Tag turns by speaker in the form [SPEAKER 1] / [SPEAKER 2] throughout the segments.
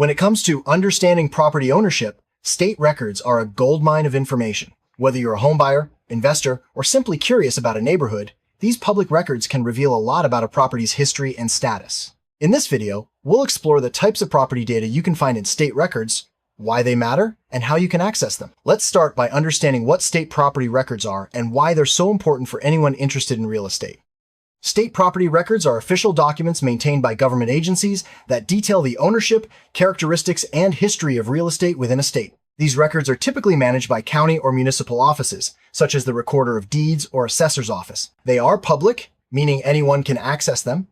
[SPEAKER 1] When it comes to understanding property ownership, state records are a goldmine of information. Whether you're a homebuyer, investor, or simply curious about a neighborhood, these public records can reveal a lot about a property's history and status. In this video, we'll explore the types of property data you can find in state records, why they matter, and how you can access them. Let's start by understanding what state property records are and why they're so important for anyone interested in real estate. State property records are official documents maintained by government agencies that detail the ownership, characteristics, and history of real estate within a state. These records are typically managed by county or municipal offices, such as the Recorder of Deeds or Assessor's office. They are public, meaning anyone can access them,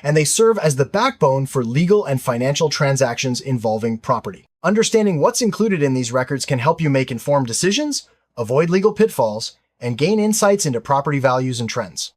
[SPEAKER 1] and they serve as the backbone for legal and financial transactions involving property. Understanding what's included in these records can help you make informed decisions, avoid legal pitfalls, and gain insights into property values and trends.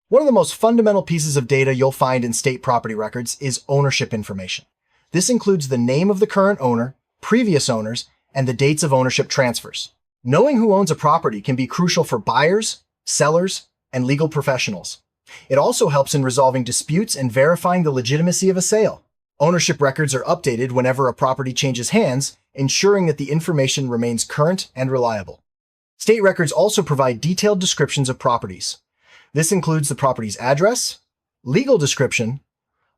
[SPEAKER 1] One of the most fundamental pieces of data you'll find in state property records is ownership information. This includes the name of the current owner, previous owners, and the dates of ownership transfers. Knowing who owns a property can be crucial for buyers, sellers, and legal professionals. It also helps in resolving disputes and verifying the legitimacy of a sale. Ownership records are updated whenever a property changes hands, ensuring that the information remains current and reliable. State records also provide detailed descriptions of properties. This includes the property's address, legal description,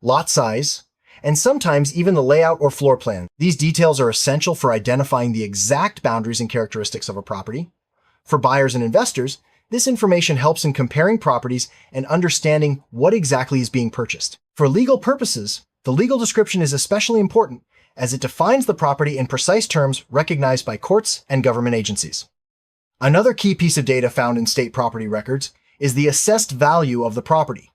[SPEAKER 1] lot size, and sometimes even the layout or floor plan. These details are essential for identifying the exact boundaries and characteristics of a property. For buyers and investors, this information helps in comparing properties and understanding what exactly is being purchased. For legal purposes, the legal description is especially important as it defines the property in precise terms recognized by courts and government agencies. Another key piece of data found in state property records is the assessed value of the property.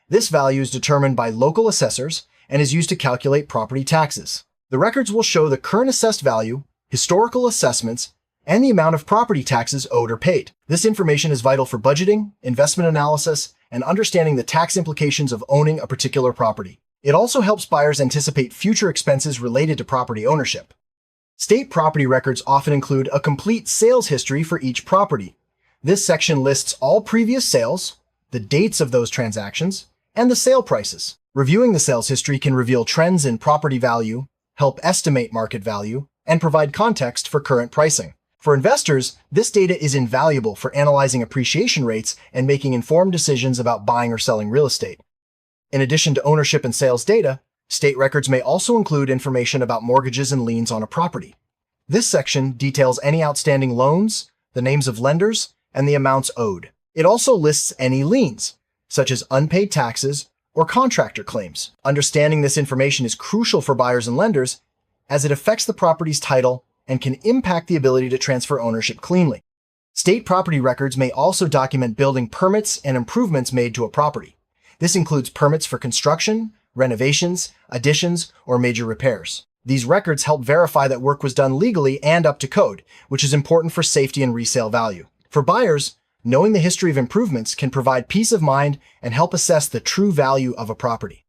[SPEAKER 1] This value is determined by local assessors and is used to calculate property taxes. The records will show the current assessed value, historical assessments, and the amount of property taxes owed or paid. This information is vital for budgeting, investment analysis, and understanding the tax implications of owning a particular property. It also helps buyers anticipate future expenses related to property ownership. State property records often include a complete sales history for each property. This section lists all previous sales, the dates of those transactions, and the sale prices. Reviewing the sales history can reveal trends in property value, help estimate market value, and provide context for current pricing. For investors, this data is invaluable for analyzing appreciation rates and making informed decisions about buying or selling real estate. In addition to ownership and sales data, state records may also include information about mortgages and liens on a property. This section details any outstanding loans, the names of lenders, and the amounts owed. It also lists any liens, such as unpaid taxes or contractor claims. Understanding this information is crucial for buyers and lenders as it affects the property's title and can impact the ability to transfer ownership cleanly. State property records may also document building permits and improvements made to a property. This includes permits for construction, renovations, additions, or major repairs. These records help verify that work was done legally and up to code, which is important for safety and resale value. For buyers, knowing the history of improvements can provide peace of mind and help assess the true value of a property.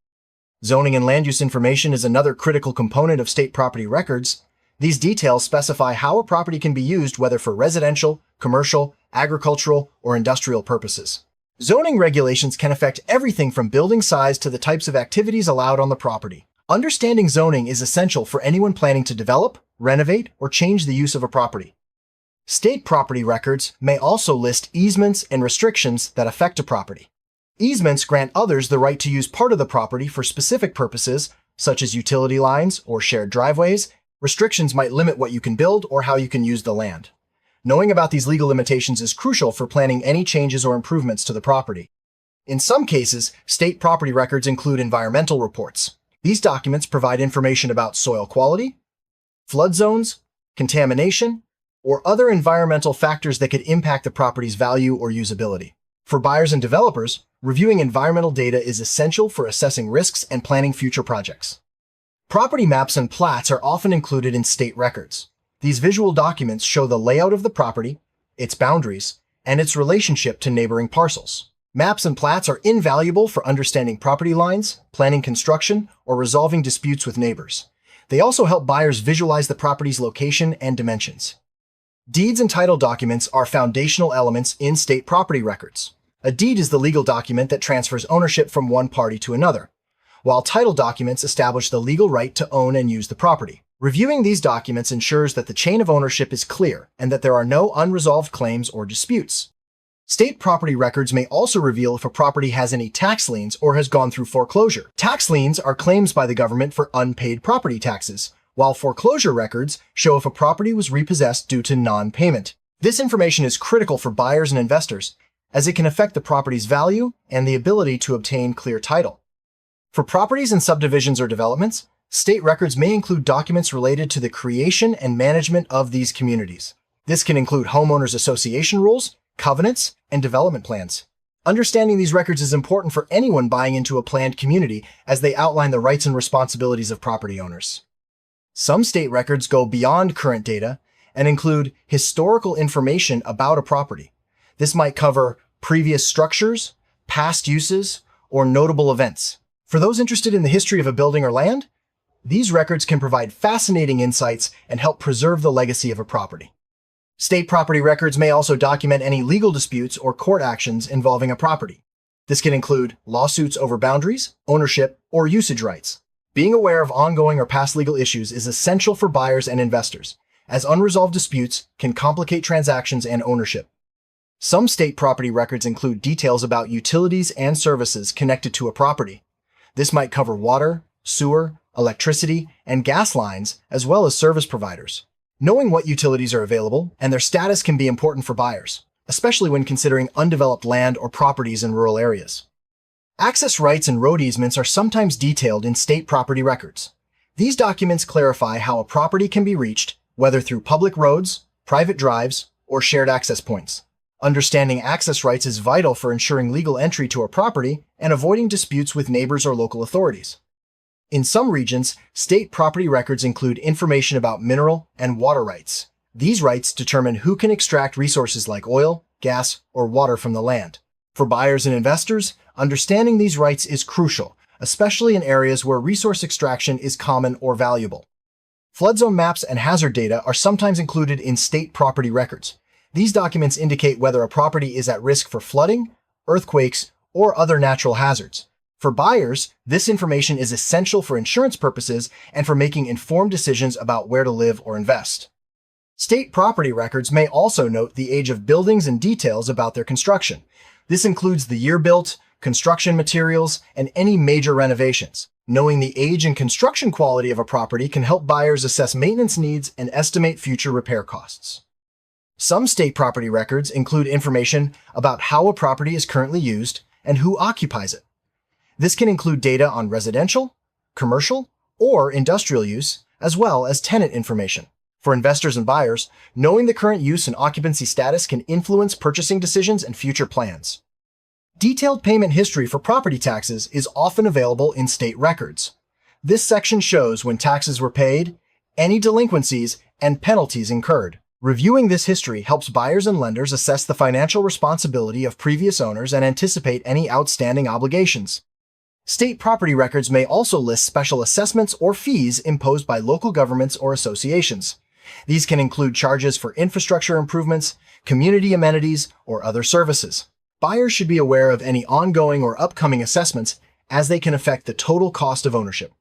[SPEAKER 1] Zoning and land use information is another critical component of state property records. These details specify how a property can be used, whether for residential, commercial, agricultural, or industrial purposes. Zoning regulations can affect everything from building size to the types of activities allowed on the property. Understanding zoning is essential for anyone planning to develop, renovate, or change the use of a property. State property records may also list easements and restrictions that affect a property. Easements grant others the right to use part of the property for specific purposes, such as utility lines or shared driveways. Restrictions might limit what you can build or how you can use the land. Knowing about these legal limitations is crucial for planning any changes or improvements to the property. In some cases, state property records include environmental reports. These documents provide information about soil quality, flood zones, contamination, or other environmental factors that could impact the property's value or usability. For buyers and developers, reviewing environmental data is essential for assessing risks and planning future projects. Property maps and plats are often included in state records. These visual documents show the layout of the property, its boundaries, and its relationship to neighboring parcels. Maps and plats are invaluable for understanding property lines, planning construction, or resolving disputes with neighbors. They also help buyers visualize the property's location and dimensions. Deeds and title documents are foundational elements in state property records. A deed is the legal document that transfers ownership from one party to another, while title documents establish the legal right to own and use the property. Reviewing these documents ensures that the chain of ownership is clear and that there are no unresolved claims or disputes. State property records may also reveal if a property has any tax liens or has gone through foreclosure. Tax liens are claims by the government for unpaid property taxes, while foreclosure records show if a property was repossessed due to non-payment. This information is critical for buyers and investors, as it can affect the property's value and the ability to obtain clear title. For properties in subdivisions or developments, state records may include documents related to the creation and management of these communities. This can include homeowners association rules, covenants, and development plans. Understanding these records is important for anyone buying into a planned community, as they outline the rights and responsibilities of property owners. Some state records go beyond current data and include historical information about a property. This might cover previous structures, past uses, or notable events. For those interested in the history of a building or land, these records can provide fascinating insights and help preserve the legacy of a property. State property records may also document any legal disputes or court actions involving a property. This can include lawsuits over boundaries, ownership, or usage rights. Being aware of ongoing or past legal issues is essential for buyers and investors, as unresolved disputes can complicate transactions and ownership. Some state property records include details about utilities and services connected to a property. This might cover water, sewer, electricity, and gas lines, as well as service providers. Knowing what utilities are available and their status can be important for buyers, especially when considering undeveloped land or properties in rural areas. Access rights and road easements are sometimes detailed in state property records. These documents clarify how a property can be reached, whether through public roads, private drives, or shared access points. Understanding access rights is vital for ensuring legal entry to a property and avoiding disputes with neighbors or local authorities. In some regions, state property records include information about mineral and water rights. These rights determine who can extract resources like oil, gas, or water from the land. For buyers and investors, understanding these rights is crucial, especially in areas where resource extraction is common or valuable. Flood zone maps and hazard data are sometimes included in state property records. These documents indicate whether a property is at risk for flooding, earthquakes, or other natural hazards. For buyers, this information is essential for insurance purposes and for making informed decisions about where to live or invest. State property records may also note the age of buildings and details about their construction. This includes the year built, construction materials, and any major renovations. Knowing the age and construction quality of a property can help buyers assess maintenance needs and estimate future repair costs. Some state property records include information about how a property is currently used and who occupies it. This can include data on residential, commercial, or industrial use, as well as tenant information. For investors and buyers, knowing the current use and occupancy status can influence purchasing decisions and future plans. Detailed payment history for property taxes is often available in state records. This section shows when taxes were paid, any delinquencies, and penalties incurred. Reviewing this history helps buyers and lenders assess the financial responsibility of previous owners and anticipate any outstanding obligations. State property records may also list special assessments or fees imposed by local governments or associations. These can include charges for infrastructure improvements, community amenities, or other services. Buyers should be aware of any ongoing or upcoming assessments, as they can affect the total cost of ownership.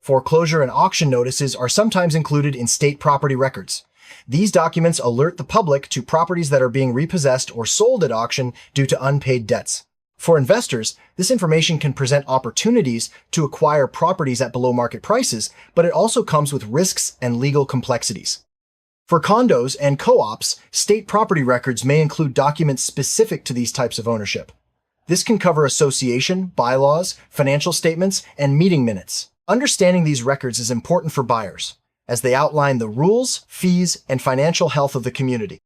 [SPEAKER 1] Foreclosure and auction notices are sometimes included in state property records. These documents alert the public to properties that are being repossessed or sold at auction due to unpaid debts. For investors, this information can present opportunities to acquire properties at below market prices, but it also comes with risks and legal complexities. For condos and co-ops, state property records may include documents specific to these types of ownership. This can cover association, bylaws, financial statements, and meeting minutes. Understanding these records is important for buyers, as they outline the rules, fees, and financial health of the community.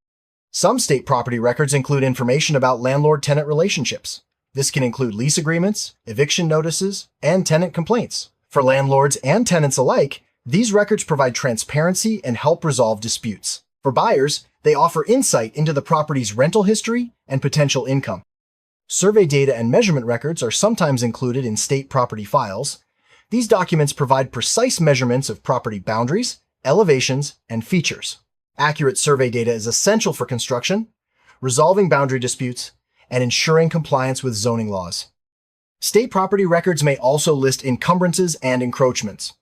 [SPEAKER 1] Some state property records include information about landlord-tenant relationships. This can include lease agreements, eviction notices, and tenant complaints. For landlords and tenants alike, these records provide transparency and help resolve disputes. For buyers, they offer insight into the property's rental history and potential income. Survey data and measurement records are sometimes included in state property files. These documents provide precise measurements of property boundaries, elevations, and features. Accurate survey data is essential for construction, resolving boundary disputes, and ensuring compliance with zoning laws. State property records may also list encumbrances and encroachments.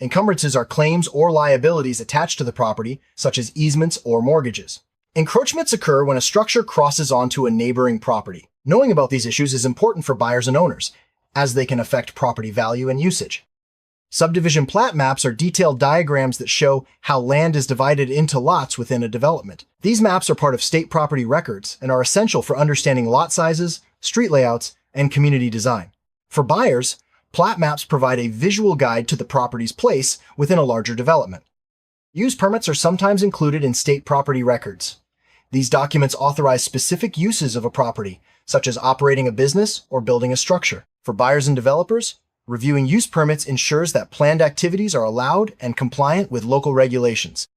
[SPEAKER 1] Encumbrances are claims or liabilities attached to the property, such as easements or mortgages. Encroachments occur when a structure crosses onto a neighboring property. Knowing about these issues is important for buyers and owners, as they can affect property value and usage. Subdivision plat maps are detailed diagrams that show how land is divided into lots within a development. These maps are part of state property records and are essential for understanding lot sizes, street layouts, and community design. For buyers, plat maps provide a visual guide to the property's place within a larger development. Use permits are sometimes included in state property records. These documents authorize specific uses of a property, such as operating a business or building a structure. For buyers and developers, reviewing use permits ensures that planned activities are allowed and compliant with local regulations.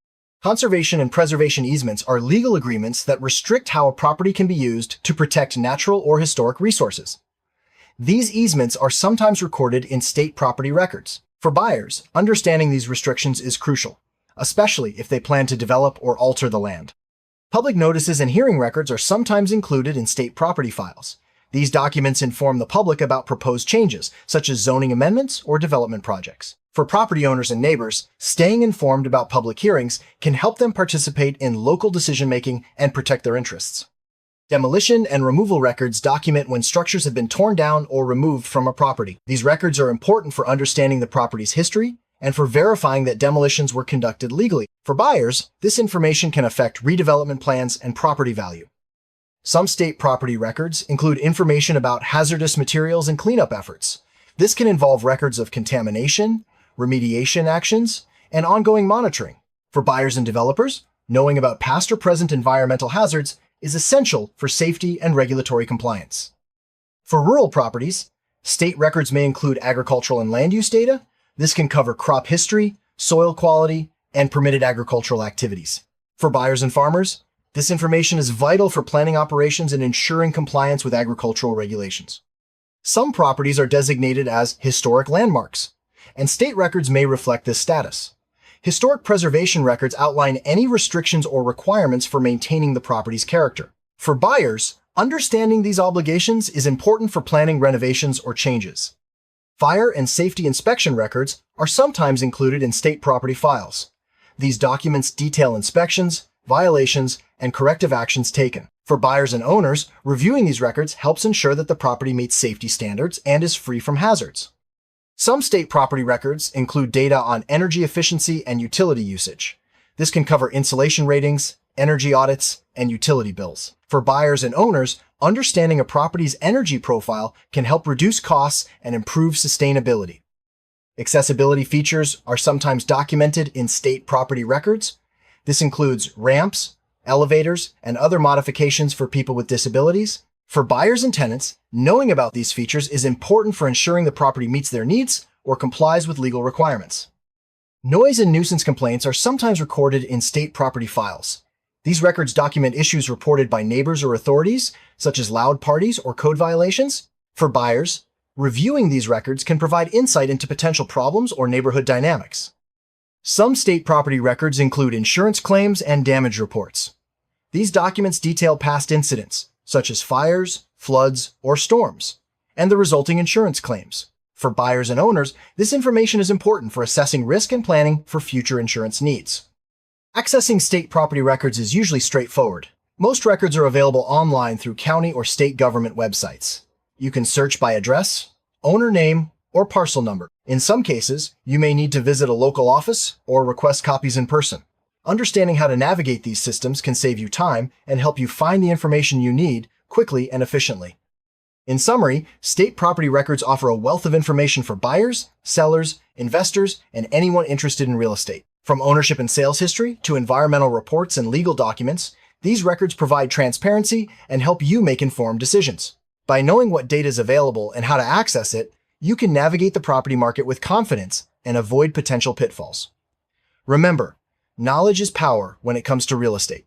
[SPEAKER 1] Conservation and preservation easements are legal agreements that restrict how a property can be used to protect natural or historic resources. These easements are sometimes recorded in state property records. For buyers, understanding these restrictions is crucial, especially if they plan to develop or alter the land. Public notices and hearing records are sometimes included in state property files. These documents inform the public about proposed changes, such as zoning amendments or development projects. For property owners and neighbors, staying informed about public hearings can help them participate in local decision-making and protect their interests. Demolition and removal records document when structures have been torn down or removed from a property. These records are important for understanding the property's history and for verifying that demolitions were conducted legally. For buyers, this information can affect redevelopment plans and property value. Some state property records include information about hazardous materials and cleanup efforts. This can involve records of contamination, remediation actions, and ongoing monitoring. For buyers and developers, knowing about past or present environmental hazards is essential for safety and regulatory compliance. For rural properties, state records may include agricultural and land use data. This can cover crop history, soil quality, and permitted agricultural activities. For buyers and farmers, this information is vital for planning operations and ensuring compliance with agricultural regulations. Some properties are designated as historic landmarks, and state records may reflect this status. Historic preservation records outline any restrictions or requirements for maintaining the property's character. For buyers, understanding these obligations is important for planning renovations or changes. Fire and safety inspection records are sometimes included in state property files. These documents detail inspections, violations, and corrective actions taken. For buyers and owners, reviewing these records helps ensure that the property meets safety standards and is free from hazards. Some state property records include data on energy efficiency and utility usage. This can cover insulation ratings, energy audits, and utility bills. For buyers and owners, understanding a property's energy profile can help reduce costs and improve sustainability. Accessibility features are sometimes documented in state property records. This includes ramps, elevators, and other modifications for people with disabilities. For buyers and tenants, knowing about these features is important for ensuring the property meets their needs or complies with legal requirements. Noise and nuisance complaints are sometimes recorded in state property files. These records document issues reported by neighbors or authorities, such as loud parties or code violations. For buyers, reviewing these records can provide insight into potential problems or neighborhood dynamics. Some state property records include insurance claims and damage reports. These documents detail past incidents, such as fires, floods, or storms, and the resulting insurance claims. For buyers and owners, this information is important for assessing risk and planning for future insurance needs. Accessing state property records is usually straightforward. Most records are available online through county or state government websites. You can search by address, owner name, or parcel number. In some cases, you may need to visit a local office or request copies in person. Understanding how to navigate these systems can save you time and help you find the information you need quickly and efficiently. In summary, state property records offer a wealth of information for buyers, sellers, investors, and anyone interested in real estate. From ownership and sales history to environmental reports and legal documents, these records provide transparency and help you make informed decisions. By knowing what data is available and how to access it, you can navigate the property market with confidence and avoid potential pitfalls. Remember, knowledge is power when it comes to real estate.